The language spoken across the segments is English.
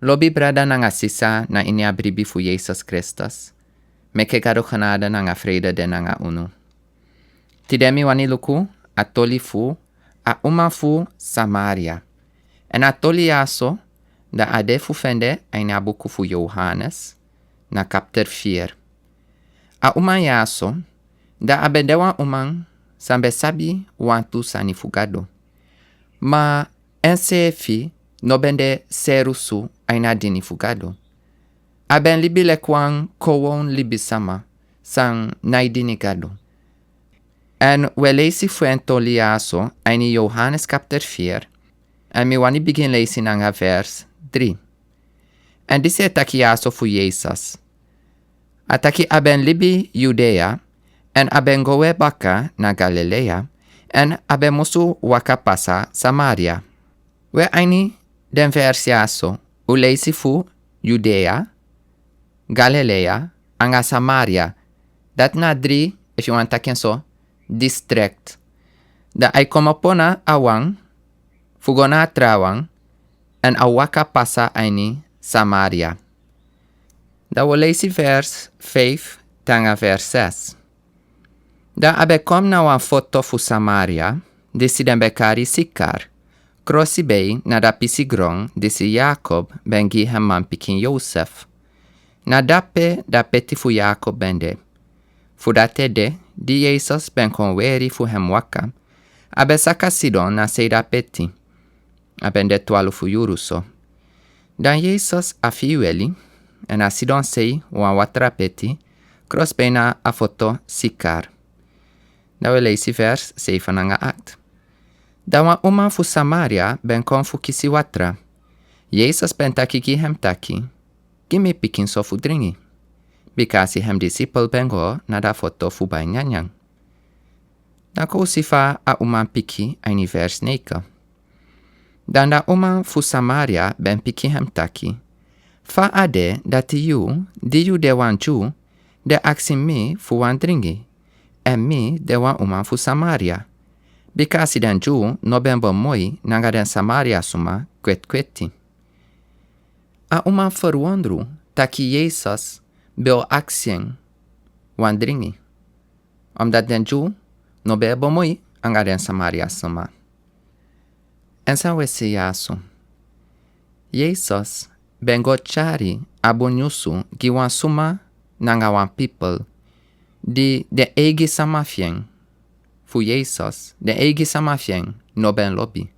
Lobi brada nanga sisa na ini abribi fu Jesus Christus. Meke gado genade nanga vrede de nanga unu. Tidemi wani luku, atoli fu, a uma fu Samaria. En atoli yaso, da ade fu fende aina buku fu Johannes, na chapter 4. A uma yaso, da abedewa umang, sambe sabi wantoe sani fu Gado. Ma ensefi no bende serusu aina dini fu Gado. Aben libi gewoon gewoon libi sama, sang naidini Gado. En we lezen fu entoli yaso, aini Johannes chapter 4, en mi wani begin lezen nanga vers 3. En disi etaki yaso fu Jezus. Ataki aben libi Judea, en aben goe baka na Galilea, en aben musu waka pasa Samaria. We aini den vers yaso, u lezen fu Judea, Galilea, anga Samaria. Dat na 3, if you want taken so, district. Da ay komapona awang, fugona trawang, en awaka pasa aini Samaria. Da we lezen vers 5 tanga vers 6. Da abe kom na wan foto fu Samaria, disi den bekari sikar. Crossi bei na da pisi grong disi Jacob bengi hemman pikin Josef. Na dape da peti fu Jacob bende. Fu da tede, di Jesus ben kon weri fu hem waka. Abe saka sidon na seida peti. Abende tualu fu yuruso. Dan Jesus afiueli, en a sidon sei wan watra peti, cross bena a foto sikar. Da we leisi vers 7 nanga 8. Da wan uma fu Samaria ben kon fu kisi watra. Jesus ben taki ki hem taki. Gimi pikin so fu dringi. Bikasi hem disciple ben go na da foto fu bai nyanyang. Da ko sifa a uma piki aini vers 9. Dan da uma fu Samaria ben piki hem taki. Fa ade dati yu, di yu de wan ju, de aksi mi fu wan dringi. En mi de wan uma fu Samaria. Bikasi den ju no ben bo moi nanga den Samaria suma kweti. A uma verwondru taki Jesus beo aksien wan dringi. Omdat den ju no be bo moi anga den Samaria suma. En sa we se yaso. Jesus ben go chari abonyusu gi wan suma nanga wan people di de egi samafien. Fu Jesus, de egi samafien no ben lobi.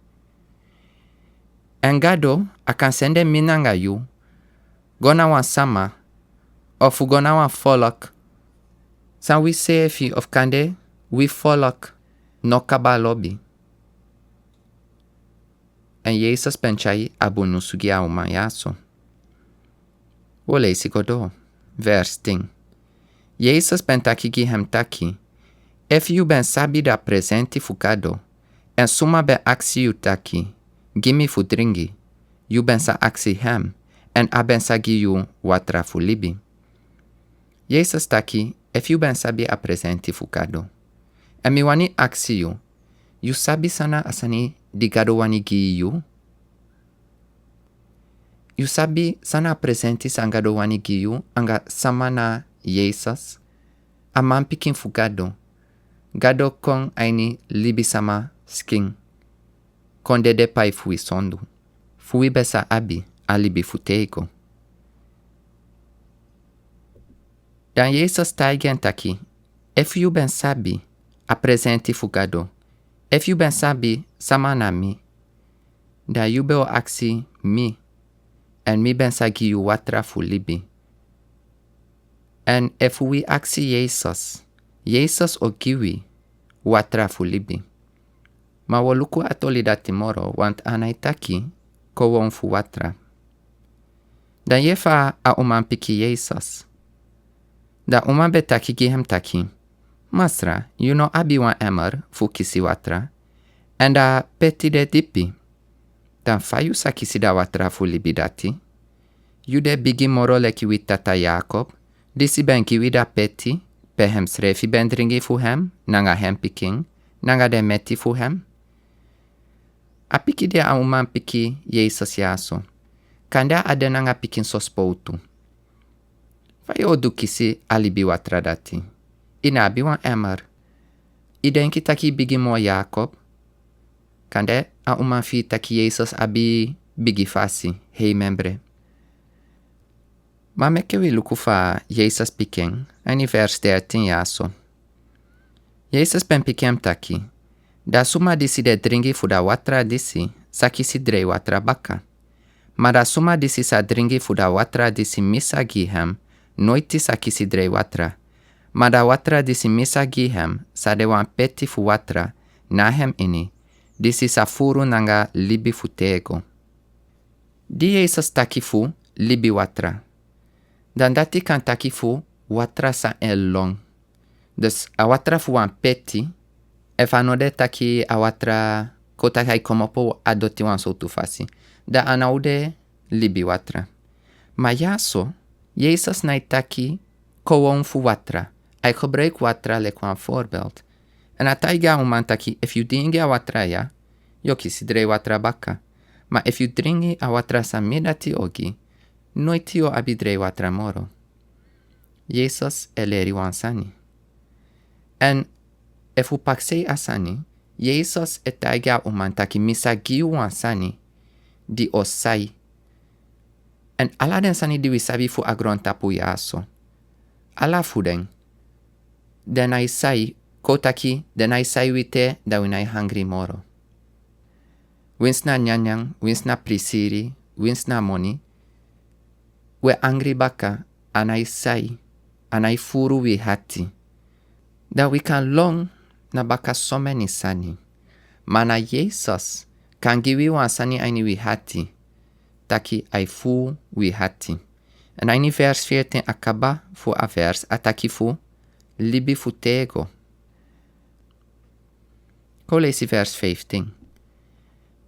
En Gado akan sende minanga yu, gona wan sama, of gona wan folok. San we sefi of kande, we folok no kaba lobi. En Jesus ben chai abunusugi a uma yaso. Wole si godo, vers 10. Jesus ben taki gi hem taki. If you ben sabi da presenti fu Gado, en suma ben aksi yu taki, gimi fu dringi, you ben sa aksi hem, en a ben sa gi yu watra fu libi. Jesus taki, if you ben sabi a presenti fu Gado. En mi wani aksi you sabi sana asani di Gado wani gi yu? You sabi sana presenti san Gado wani gi yu, anga samana Jesus? A man pikin fu Gado. Gado kong aini libi sama sking. Konde de pai fui sondu. Fui besa abi a libi futeiko. Dan Jesus taigen taki. If you ben sabi a presenti fu Gado. If you ben sabi samana mi. Da you beo aksi mi. En mi ben sagi you watra fu libi. En if we aksi Jesus o kiwi watra fu libi. Ma woluku atoli da timoro want anaitaki ko won fu watra. Dan yefa a uman piki Jesus. Da uman betaki gi hem taki. Masra, you know abi wan emer fu kisi watra. En da peti de dipi. Dan fayu sa kisi da watra fu libi dati. You de bigi moro leki wit tata Jacob. Disi ben kiwi da peti. Pe hem srefi ben dringi fu hem. Nanga hem piking. Nanga de meti fu hem. A piki de a uman piki Jesus yaso. Kanda ade nanga pikin sospoutu. Fai o dukisi a libi watra dati. Ina abi wan emmer. I denki taki bigi mo Jacob. Kande a uma fi taki Jezus abi bigi fasi, hei membre. Ma meke wi luku fa Jezus piken, ani vers 13 yaso. Jezus pen pikem taki. Da suma disi de dringi fu da watra disi, sakisi drei watra baka. Ma da suma disi sa dringi fu da watra disi misa gihem, noiti sakisi drei watra. Ma da watra disi misa gihem, sa de wan peti fu watra, nahem ini, disi sa furu nanga libi fu tego. Di Jezus taki fu libi watra. Dan dati kan taki fu watra sa en long. Dus a watra fu wan peti, e fanode taki a watra kota kai komopo adoti wan sotu fasi. Da anaude libi watra. Ma yaso, Jezus nai taki gewoon fu watra. Hij gebruikt watra like een voorbeeld. En ataiga uman taki, if you dingi a watra ya, yo kisi drei watra baka. Ma if you dringi a watra sa midati ogi, noiti yo abi drei watra moro. Jezus eleri wan sani. En if u paksei a sani, Jezus etaiga uman taki misagi wan sani, di osai. En ala den sani di wisabi fu agron tapu yaso. Ala fudeng. Den ai sai, kotaki, den ai sai wite, da winai hungry moro. Winsna nyanyang, winsna prisiri, winsna moni. We angry baka, anai sai, anai furu wi hati. Da we kan long na baka so many sani. Mana Jezus kan giwi wan sani aini wi hati. Taki ai fu wi hati. En aini vers 14 akaba fu a vers ataki fu libi fu tego. Ko lesi vers 15.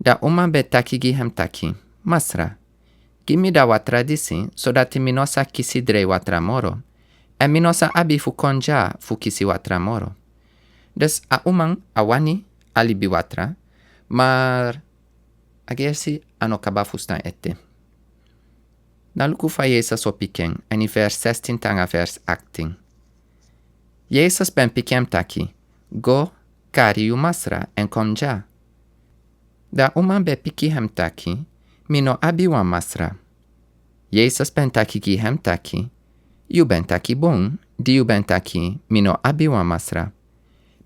Da uma be taki gihem taki. Masra. Gimi da watra disi, so dati minosa kisi drei watra moro. E minosa abi fu konja fu kisi watra moro. Dus a umang awani alibi watra, maar agersi anokaba fustan ette. Na luku fa Jezus op piken, en vers 16 tanga vers 18. Jezus ben pikem taki, go kari u masra en konja. Da uman be piki hem taki, mino abi wan masra. Jezus ben taki gi hem taki, you ben taki bon, di you ben taki, mino abi wan masra.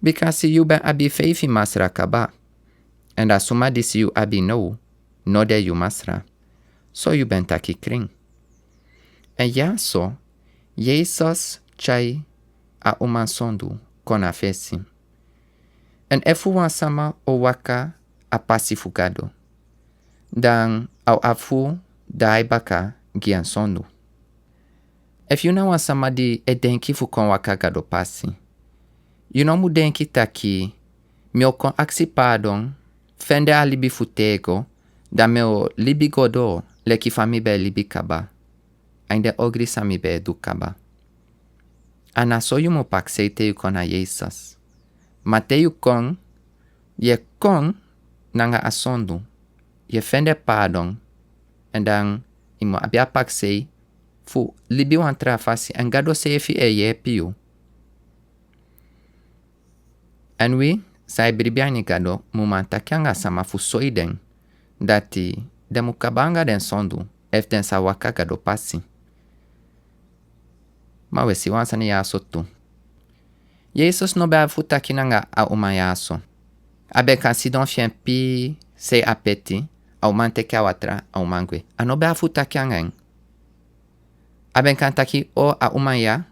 Because you ben abi feifi masra kaba. En da suma disi you abi no de you masra. So you ben taki kring. En ja so, Jezus chai a uman sondu kona fesi. En efu wan sama o waka a pasi fu Gado. Dan au afu dai baka gian sondu. If you na wan sama di e denki fu kon waka Gado pasi. You no mu denki taki mio kon aksi pardon fende a libi fu tego da meo libi godo leki fami be libi kaba. Ainde ogri sami be du kaba. Ana so you mo paksei te you kon a Jezus. Ma te you kon, ye kon nanga asondu. Ye fende pardon. En dan imo abia paksei fu libi wan trafasi en Gado sefi e ye piu. En we, sai bribiani Gado, mumanta kyanga sama fu soiden. Dati, demu kabanga den sondu, ef den sa waka Gado pasi. Ma we si wansani yaso tu. Jezus no be fu takinanga a uma yaso. Abe kan sidon fien pi se apeti, au mante kawatra, au mangwe. Ano be fu takiangang. Abe kan taki o a uma ya.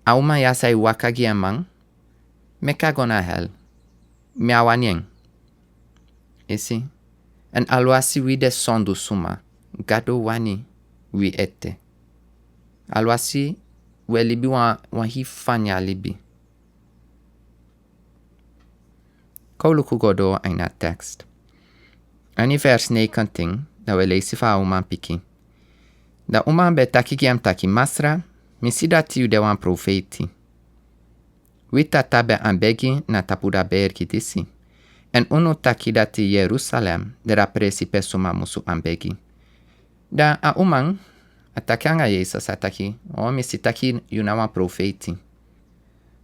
A uma ya sai waka giemang. Me cago na hel. Me awanyeng. Isi. En alwasi wi de sondu suma. Gado wani wi ete. Alwasi we libi wan hi fanya libi. Koluku godo aina tekst. Ani vers 19 da we leisi fa uman piki. Da uman be taki giem taki masra. Misida tiu de wan profeti. Wita tabe ambegi na tapuda bergi disi. En unu taki dati Jerusalem dera presi pesuma musu ambegi. Da a Oeman ataki anga Jezus ataki. Misi taki yunawa profeti.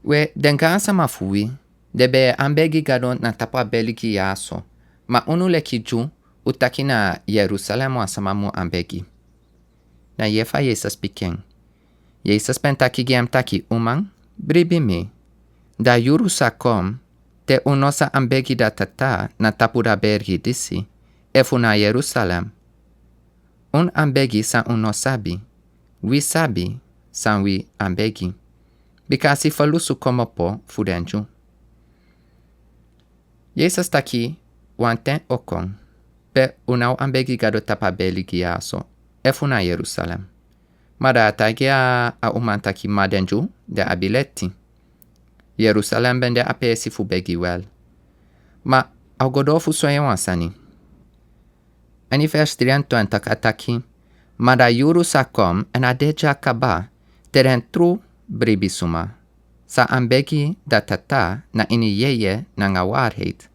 We denka sama fui. Debe ambegi Gado na tapa beliki yaso. Ma unu leki ju utaki na Yerusalem wa samamu ambegi. Na yefa Jezus pikeng. Jezus pentaki gem taki Oeman bribi me. Da yurusa kom te unosa ambegi da tata na tapura bergi disi. Efu na Yerusalem. Un ambegi san uno sabi. We sabi san we ambegi. Bikasi falusu komopo fudenju. Jezus taki wanten okong. Pe unau ambegi Gado tapa beligi yaso. Efu na Yerusalem. Mada atagi a Oeman taki madenju de abileti. Yerusalem bende apesi fu begi wel. Ma au godofu soema sani. Ani vers 23 ataki. Mada yurusa kom en adeja kaba terentru bribisuma. Sa ambegi da tata na ini yeye na nga waarheid.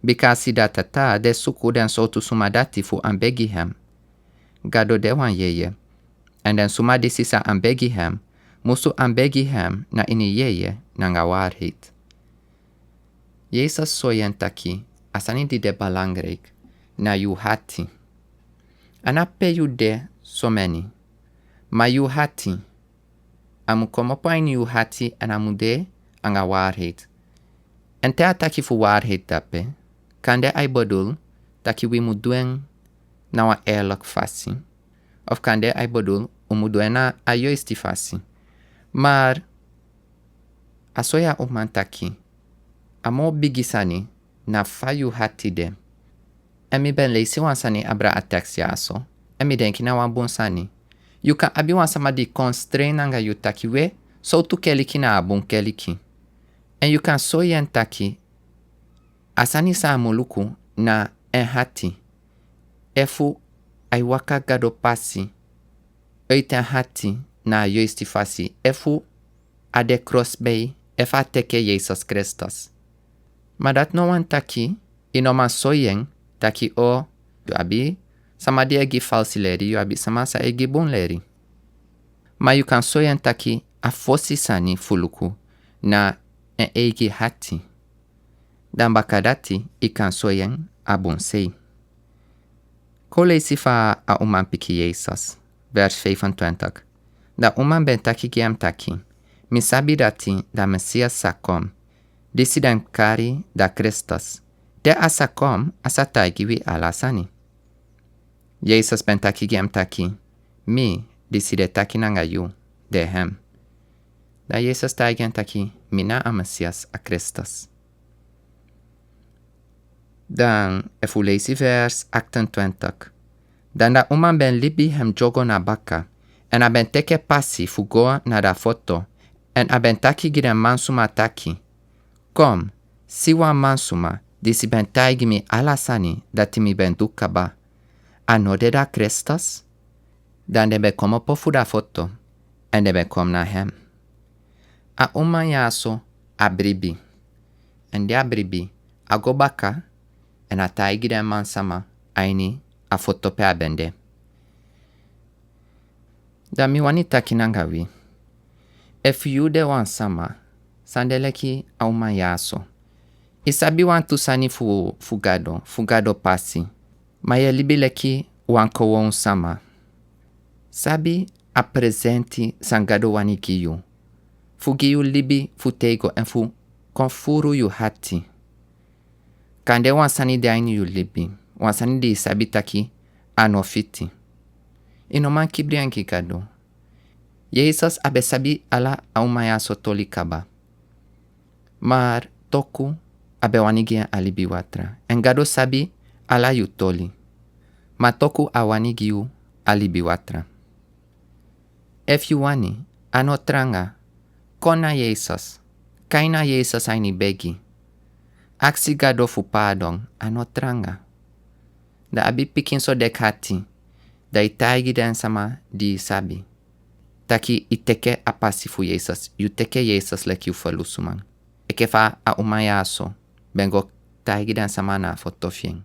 Bikasi da tata de suku den sotu suma dati fu ambegi hem. Gado dewan yeye. En den suma disi sa ambegi hem. Musu ambegi hem na ini yeye na nga waarheid. Jezus soyen taki asani di de belangrijk na yu hati. Anape yu de someni. Ma yu hati. Amu komopain yu hati en amu de anga waarheid. En te ataki fu waarheid tape. Kande ai bodul taki wi muduen na wa eerlijk fasi. Of kande ai bodul umuduen na ayoisti fasi. Maar asoya Oeman taki. Amo bigisani na fayu hati de. Emi ben leisi wansani abra ateks yaso. Emi denki na wan bonsani. Yuka abi wansama di constrain anga yu taki we. So tu keliki na abun keliki. En yuka soyen taki. Asani sa amuluku na en hati. Efu ai waka Gado pasi. Eiten hati na yoisti fasi. Efu ade crossbay. Efa teke Jezus Christus. Maar dat no wan taki. Inoma soyen. Taki o. Yu abi. Sama di egi falsi leri. Yu abi sama sa egi bon leri. Ma yu kan soyen taki. A fosi sani fuluku. Na en egi hati. Dan bakadati. Ikan soyen a bon sei. Kole sifa a Oeman piki Jezus. Vers 25. Da Oeman ben taki gem taki. Mi sabi dati da Messias sakom. Disi den kari da Christus. De asakom asatagi wi alasani. Jezus ben taki gem taki. Mi disi de taki nanga yu. De hem. Da Jezus tagen taki. Mina a Messias a Christus. Dan efu leisi vers 28. Dan da Oeman ben libi hem jogo na baka. En a ben teke pasi fugoa na da foto. En a ben taki giden mansuma taki. Kom, siwa mansuma, disi ben taigi mi alasani dati mi ben dukaba. Anode da Christus? Dan debe komo pofu da foto. En debe kom na hem. A Oeman yaso abribi. En de abribi, a go baka. En a taigi den mansama, aini a foto pe abende. Da mi wani taki nangawi. If you de wan sama, sandeleki a Oeman yaso. Isabi wantu sani fu Gado pasi. Ma ye libi leki wan gewoon sama. Sabi a presenti san Gado wani giyu. Fu giyu libi fu tego en fu konfuru yu hati. Kande wan sani de aini yu libi. Wan sani di isabi taki anofiti. Inoman kibrianki Gado. Jezus abe sabi ala a Oeman yaso toli kaba. Maar toku abe wanigien alibi watra. En Gado sabi ala yu toli. Ma toku a wanigiu alibi watra. If you wani, anotranga, kona Jezus, kaina Jezus aini begi. Aksi Gado fu pardon, anotranga. Da abi pikin so dekati, da itaigi den sama di sabi. Taki iteke apasi fu Jezus, yu teke Jezus leki ufalusuman. Eke fa a Oeman yaso, bengo taigi den sama na fotofien.